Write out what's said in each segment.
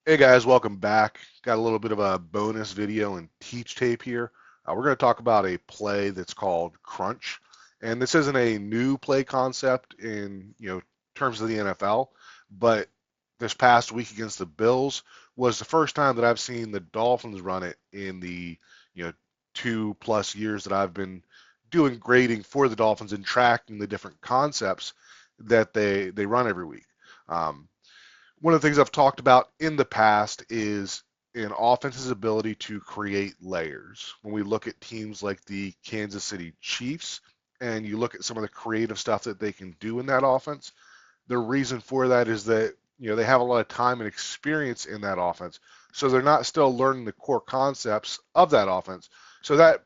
Hey guys, welcome back. Got a little bit of a bonus video and teach tape here. We're going to talk about a play that's called crunch, and this isn't a new play concept in terms of the NFL, but this past week against the Bills was the first time that I've seen the Dolphins run it in the you know 2+ years that I've been doing grading for the Dolphins and tracking the different concepts that they run every week. Um, One of the things I've talked about in the past is an offense's ability to create layers. When we look at teams like the Kansas City Chiefs and you look at some of the creative stuff that they can do in that offense, the reason for that is that they have a lot of time and experience in that offense. So they're not still learning the core concepts of that offense. So that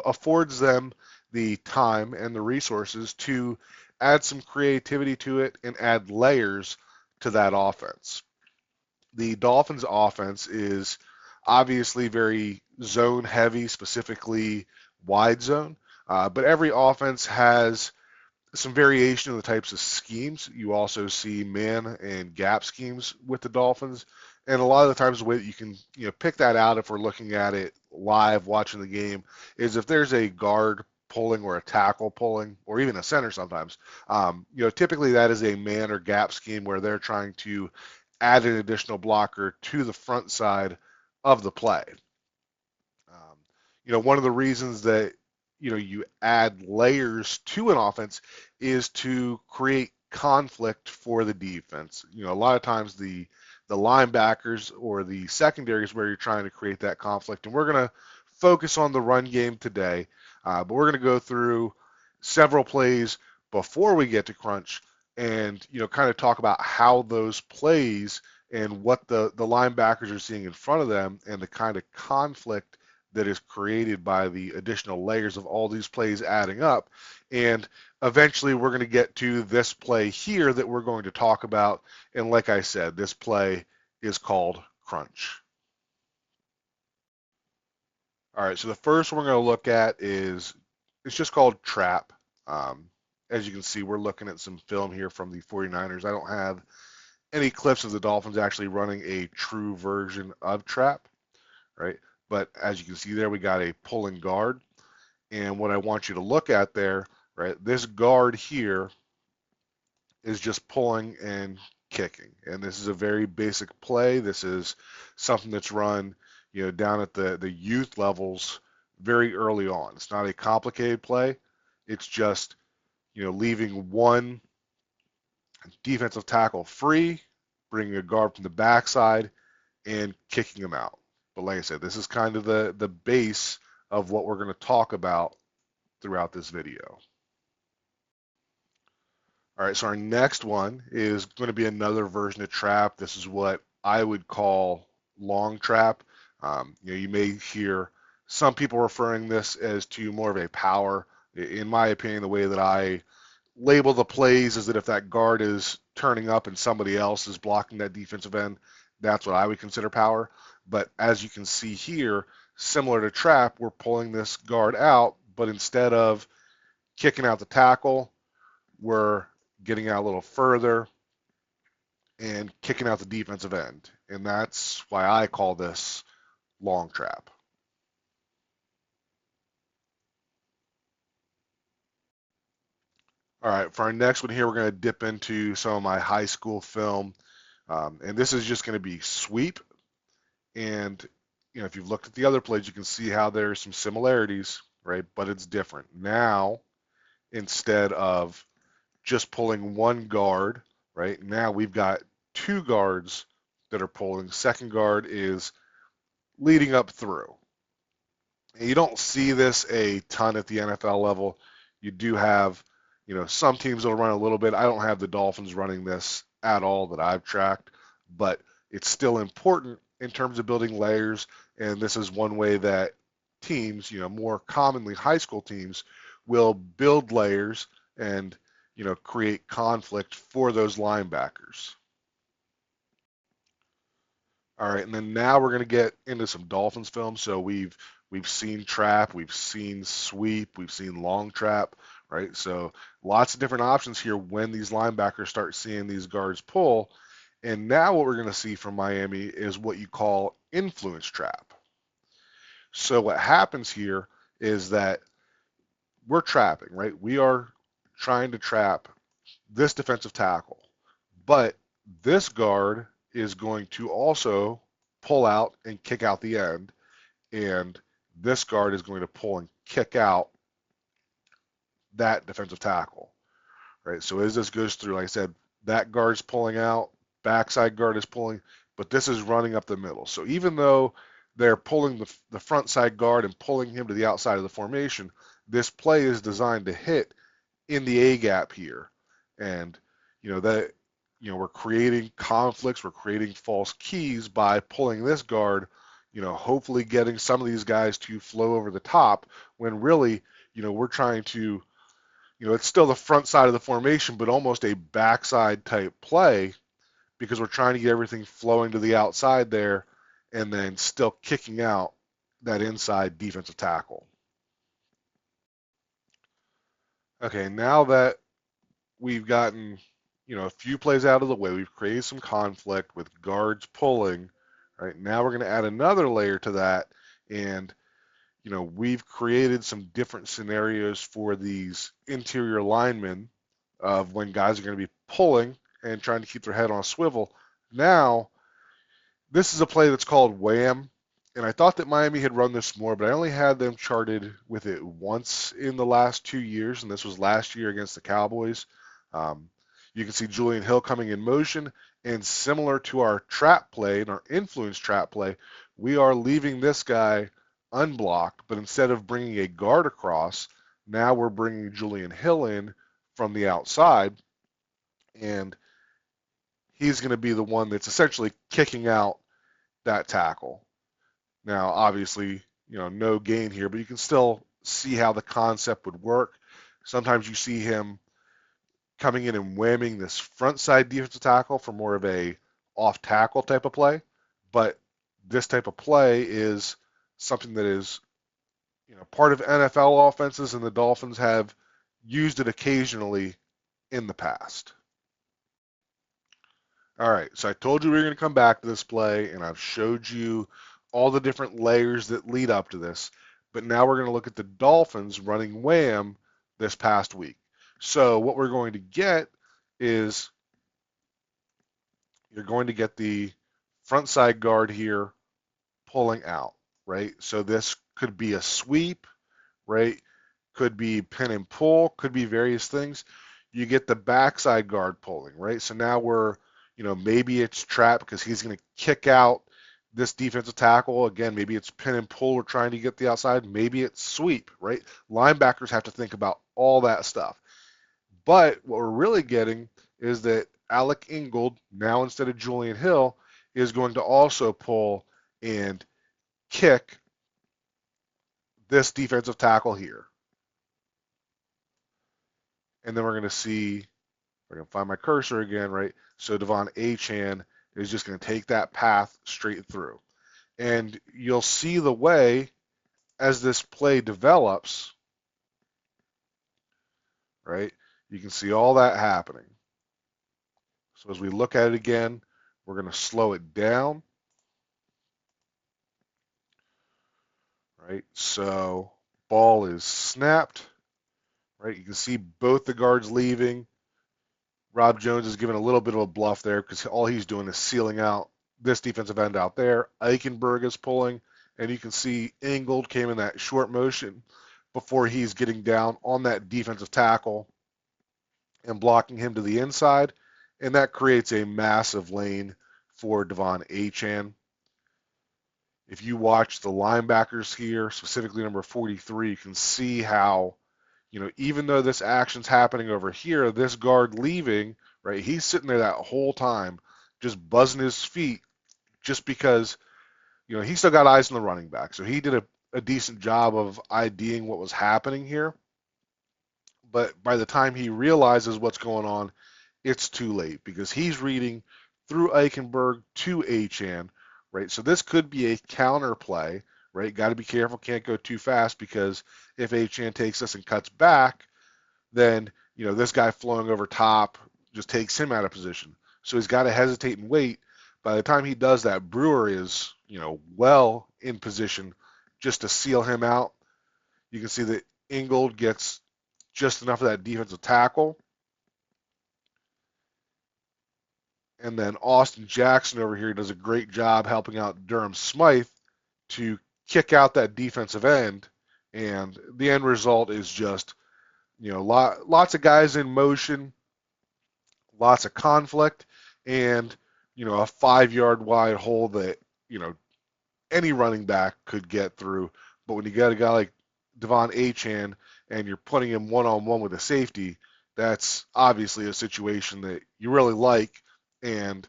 affords them the time and the resources to add some creativity to it and add layers to that offense. The Dolphins offense is obviously very zone heavy, specifically wide zone. But every offense has some variation in the types of schemes. You also see man and gap schemes with the Dolphins. And a lot of the times the way that you can pick that out if we're looking at it live watching the game is if there's a guard pulling or a tackle pulling or even a center sometimes. Typically that is a man or gap scheme where they're trying to add an additional blocker to the front side of the play. One of the reasons that you add layers to an offense is to create conflict for the defense. A lot of times the linebackers or the secondaries where you're trying to create that conflict, and we're going to focus on the run game today, but we're going to go through several plays before we get to crunch and kind of talk about how those plays and what the linebackers are seeing in front of them and the kind of conflict that is created by the additional layers of all these plays adding up. And eventually we're going to get to this play here that we're going to talk about. And like I said, this play is called crunch. All right, so the first one we're going to look at is it's just called trap. Um, as you can see, we're looking at some film here from the 49ers. I don't have any clips of the Dolphins actually running a true version of trap, right? But as you can see there, we got a pulling guard. And what I want you to look at there, right, this guard here is just pulling and kicking. And this is a very basic play. This is something that's run, down at the youth levels very early on. It's not a complicated play. It's just, leaving one defensive tackle free, bringing a guard from the backside, and kicking him out. But like I said, this is kind of the base of what we're going to talk about throughout this video. All right, so our next one is going to be another version of trap. This is what I would call long trap. You may hear some people referring this as to more of a power. In my opinion, the way that I label the plays is that if that guard is turning up and somebody else is blocking that defensive end, that's what I would consider power. But as you can see here, similar to trap, we're pulling this guard out, but instead of kicking out the tackle, we're getting out a little further and kicking out the defensive end. And that's why I call this long trap. All right, for our next one here, we're going to dip into some of my high school film. And this is just going to be sweep. And, if you've looked at the other plays, you can see how there's some similarities, right? But it's different. Now, instead of just pulling one guard, right? Now we've got two guards that are pulling. Second guard is leading up through. And you don't see this a ton at the NFL level. You do have, some teams will run a little bit. I don't have the Dolphins running this at all that I've tracked, but it's still important in terms of building layers. And this is one way that teams, more commonly high school teams, will build layers and create conflict for those linebackers. All right, and then now we're going to get into some Dolphins film. So we've seen trap, we've seen sweep, we've seen long trap, right? So lots of different options here when these linebackers start seeing these guards pull. And now what we're going to see from Miami is what you call influence trap. So what happens here is that we're trapping, right? We are trying to trap this defensive tackle, but this guard is going to also pull out and kick out the end, and this guard is going to pull and kick out that defensive tackle, right? So as this goes through, like I said, that guard's pulling out, backside guard is pulling, but this is running up the middle. So even though they're pulling the front side guard and pulling him to the outside of the formation, this play is designed to hit in the A gap here. And, that, we're creating conflicts, we're creating false keys by pulling this guard, hopefully getting some of these guys to flow over the top when really, we're trying to, it's still the front side of the formation, but almost a backside type play because we're trying to get everything flowing to the outside there and then still kicking out that inside defensive tackle. Okay, now that we've gotten, a few plays out of the way, we've created some conflict with guards pulling, right? Now we're going to add another layer to that, and we've created some different scenarios for these interior linemen of when guys are going to be pulling and trying to keep their head on a swivel. Now, this is a play that's called wham, and I thought that Miami had run this more, but I only had them charted with it once in the last 2 years, and this was last year against the Cowboys. Um, you can see Julian Hill coming in motion, and similar to our trap play and our influence trap play, we are leaving this guy unblocked, but instead of bringing a guard across, now we're bringing Julian Hill in from the outside, and he's going to be the one that's essentially kicking out that tackle. Now, obviously, no gain here, but you can still see how the concept would work. Sometimes you see him coming in and whamming this front side defensive tackle for more of a off tackle type of play, but this type of play is something that is, part of NFL offenses, and the Dolphins have used it occasionally in the past. All right, so I told you we were going to come back to this play, and I've showed you all the different layers that lead up to this. But now we're going to look at the Dolphins running wham this past week. So what we're going to get is you're going to get the front side guard here pulling out, right? So this could be a sweep, right? Could be pin and pull, could be various things. You get the backside guard pulling, right? So now we're, maybe it's trap because he's going to kick out this defensive tackle. Again, maybe it's pin and pull. We're trying to get the outside. Maybe it's sweep, right? Linebackers have to think about all that stuff. But what we're really getting is that Alec Ingold, now instead of Julian Hill, is going to also pull and kick this defensive tackle here. And then we're going to see, I can find my cursor again, right? So Devon Achane is just going to take that path straight through. And you'll see the way as this play develops, right? You can see all that happening. So as we look at it again, we're going to slow it down, right? So ball is snapped, right? You can see both the guards leaving. Rob Jones is giving a little bit of a bluff there because all he's doing is sealing out this defensive end out there. Eichenberg is pulling, and you can see Ingold came in that short motion before he's getting down on that defensive tackle and blocking him to the inside, and that creates a massive lane for Devon Achane. If you watch the linebackers here, specifically number 43, you can see how, even though this action's happening over here, this guard leaving, right, he's sitting there that whole time just buzzing his feet just because, he still got eyes on the running back. So he did a decent job of IDing what was happening here. But by the time he realizes what's going on, it's too late because he's reading through Eichenberg to Achane, right? So this could be a counter play, right? Got to be careful, can't go too fast because if Achane takes this and cuts back, then, this guy flowing over top just takes him out of position. So he's got to hesitate and wait. By the time he does that, Brewer is, well in position just to seal him out. You can see that Ingold gets just enough of that defensive tackle. And then Austin Jackson over here does a great job helping out Durham Smythe to kick out that defensive end. And the end result is just, lots of guys in motion, lots of conflict, and, a 5 yard wide hole that, any running back could get through. But when you got a guy like Devon Achane and you're putting him one-on-one with a safety, that's obviously a situation that you really like. And,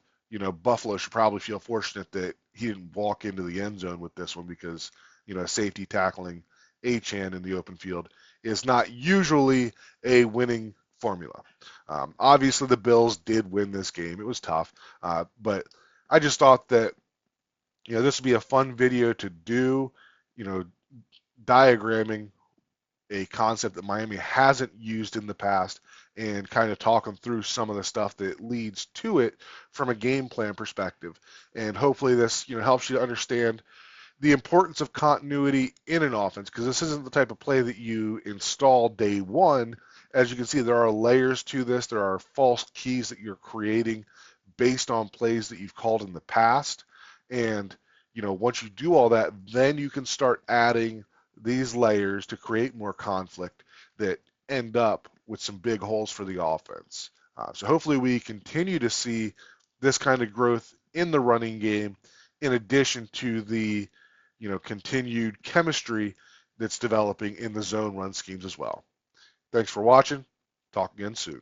Buffalo should probably feel fortunate that he didn't walk into the end zone with this one because, safety tackling Achane in the open field is not usually a winning formula. Obviously, the Bills did win this game. It was tough. But I just thought that this would be a fun video to do, diagramming a concept that Miami hasn't used in the past and kind of talking through some of the stuff that leads to it from a game plan perspective. And hopefully this, helps you to understand the importance of continuity in an offense, because this isn't the type of play that you install day one. As you can see, there are layers to this. There are false keys that you're creating based on plays that you've called in the past. And, once you do all that, then you can start adding these layers to create more conflict that end up with some big holes for the offense. So hopefully we continue to see this kind of growth in the running game in addition to the continued chemistry that's developing in the zone run schemes as well. Thanks for watching. Talk again soon.